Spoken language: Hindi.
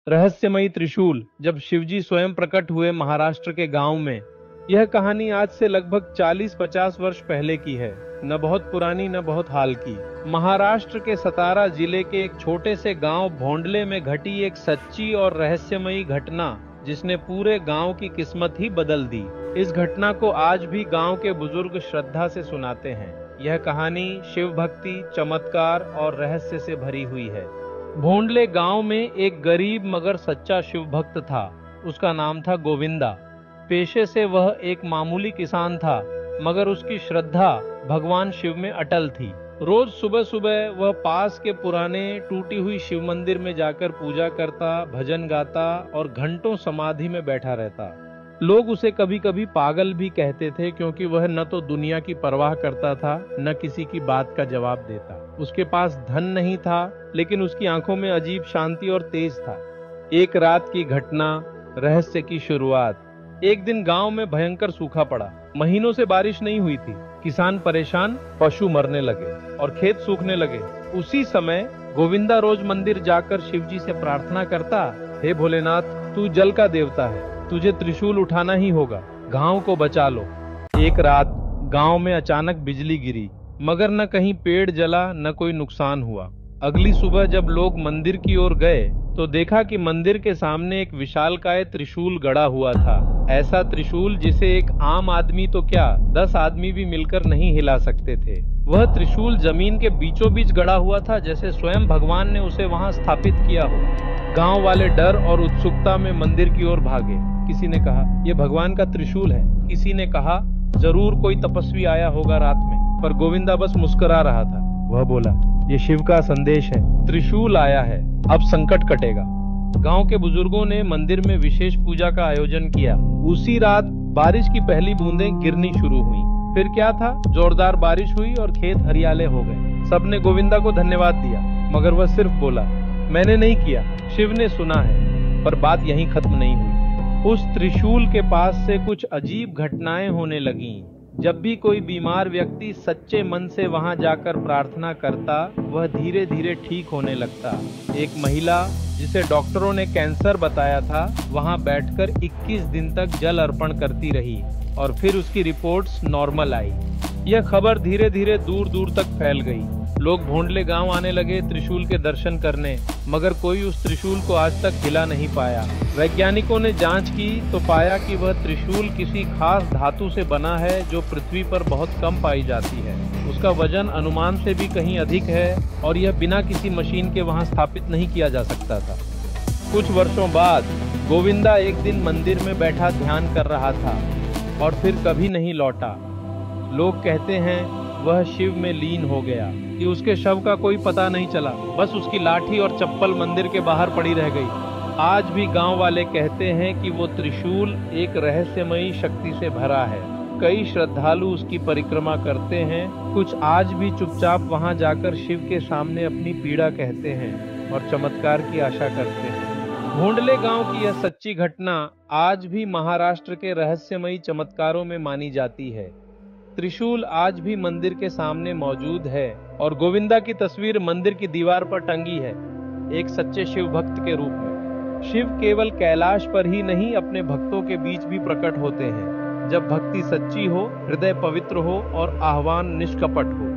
रहस्यमयी त्रिशूल जब शिवजी स्वयं प्रकट हुए महाराष्ट्र के गांव में। यह कहानी आज से लगभग 40-50 वर्ष पहले की है, न बहुत पुरानी न बहुत हाल की। महाराष्ट्र के सतारा जिले के एक छोटे से गांव भोंडले में घटी एक सच्ची और रहस्यमयी घटना जिसने पूरे गांव की किस्मत ही बदल दी। इस घटना को आज भी गांव के बुजुर्ग श्रद्धा से सुनाते हैं। यह कहानी शिव भक्ति, चमत्कार और रहस्य से भरी हुई है। भोंडले गांव में एक गरीब मगर सच्चा शिव भक्त था। उसका नाम था गोविंदा। पेशे से वह एक मामूली किसान था, मगर उसकी श्रद्धा भगवान शिव में अटल थी। रोज सुबह सुबह वह पास के पुराने टूटी हुई शिव मंदिर में जाकर पूजा करता, भजन गाता और घंटों समाधि में बैठा रहता। लोग उसे कभी कभी पागल भी कहते थे, क्योंकि वह न तो दुनिया की परवाह करता था, न किसी की बात का जवाब देता। उसके पास धन नहीं था, लेकिन उसकी आंखों में अजीब शांति और तेज था। एक रात की घटना, रहस्य की शुरुआत। एक दिन गांव में भयंकर सूखा पड़ा। महीनों से बारिश नहीं हुई थी। किसान परेशान, पशु मरने लगे और खेत सूखने लगे। उसी समय गोविंदा रोज मंदिर जाकर शिवजी से प्रार्थना करता, हे भोलेनाथ, तू जल का देवता है, तुझे त्रिशूल उठाना ही होगा, गांव को बचा लो। एक रात गांव में अचानक बिजली गिरी, मगर न कहीं पेड़ जला न कोई नुकसान हुआ। अगली सुबह जब लोग मंदिर की ओर गए तो देखा कि मंदिर के सामने एक विशालकाय त्रिशूल गड़ा हुआ था। ऐसा त्रिशूल जिसे एक आम आदमी तो क्या 10 आदमी भी मिलकर नहीं हिला सकते थे। वह त्रिशूल जमीन के बीचों बीच गड़ा हुआ था, जैसे स्वयं भगवान ने उसे वहां स्थापित किया हो। गांव वाले डर और उत्सुकता में मंदिर की ओर भागे। किसी ने कहा, यह भगवान का त्रिशूल है। किसी ने कहा, जरूर कोई तपस्वी आया होगा रात में। पर गोविंदा बस मुस्कुरा रहा था। वह बोला, ये शिव का संदेश है, त्रिशूल आया है, अब संकट कटेगा। गांव के बुजुर्गों ने मंदिर में विशेष पूजा का आयोजन किया। उसी रात बारिश की पहली बूंदें गिरनी शुरू हुई। फिर क्या था, जोरदार बारिश हुई और खेत हरियाले हो गए। सबने गोविंदा को धन्यवाद दिया, मगर वह सिर्फ बोला, मैंने नहीं किया, शिव ने सुना है। पर बात यहीं खत्म नहीं हुई। उस त्रिशूल के पास से कुछ अजीब घटनाएं होने लगीं। जब भी कोई बीमार व्यक्ति सच्चे मन से वहां जाकर प्रार्थना करता, वह धीरे धीरे ठीक होने लगता। एक महिला जिसे डॉक्टरों ने कैंसर बताया था, वहां बैठकर 21 दिन तक जल अर्पण करती रही और फिर उसकी रिपोर्ट्स नॉर्मल आई। यह खबर धीरे धीरे दूर दूर तक फैल गई। लोग भोंडले गांव आने लगे त्रिशूल के दर्शन करने, मगर कोई उस त्रिशूल को आज तक हिला नहीं पाया। वैज्ञानिकों ने जांच की तो पाया कि वह त्रिशूल किसी खास धातु से बना है जो पृथ्वी पर बहुत कम पाई जाती है। उसका वजन अनुमान से भी कहीं अधिक है और यह बिना किसी मशीन के वहां स्थापित नहीं किया जा सकता था। कुछ वर्षों बाद गोविंदा एक दिन मंदिर में बैठा ध्यान कर रहा था और फिर कभी नहीं लौटा। लोग कहते हैं वह शिव में लीन हो गया, कि उसके शव का कोई पता नहीं चला, बस उसकी लाठी और चप्पल मंदिर के बाहर पड़ी रह गई। आज भी गांव वाले कहते हैं कि वो त्रिशूल एक रहस्यमयी शक्ति से भरा है। कई श्रद्धालु उसकी परिक्रमा करते हैं। कुछ आज भी चुपचाप वहां जाकर शिव के सामने अपनी पीड़ा कहते हैं और चमत्कार की आशा करते हैं। भोंडले गांव की यह सच्ची घटना आज भी महाराष्ट्र के रहस्यमयी चमत्कारों में मानी जाती है। त्रिशूल आज भी मंदिर के सामने मौजूद है और गोविंदा की तस्वीर मंदिर की दीवार पर टंगी है, एक सच्चे शिव भक्त के रूप में। शिव केवल कैलाश पर ही नहीं, अपने भक्तों के बीच भी प्रकट होते हैं। जब भक्ति सच्ची हो, हृदय पवित्र हो और आह्वान निष्कपट हो।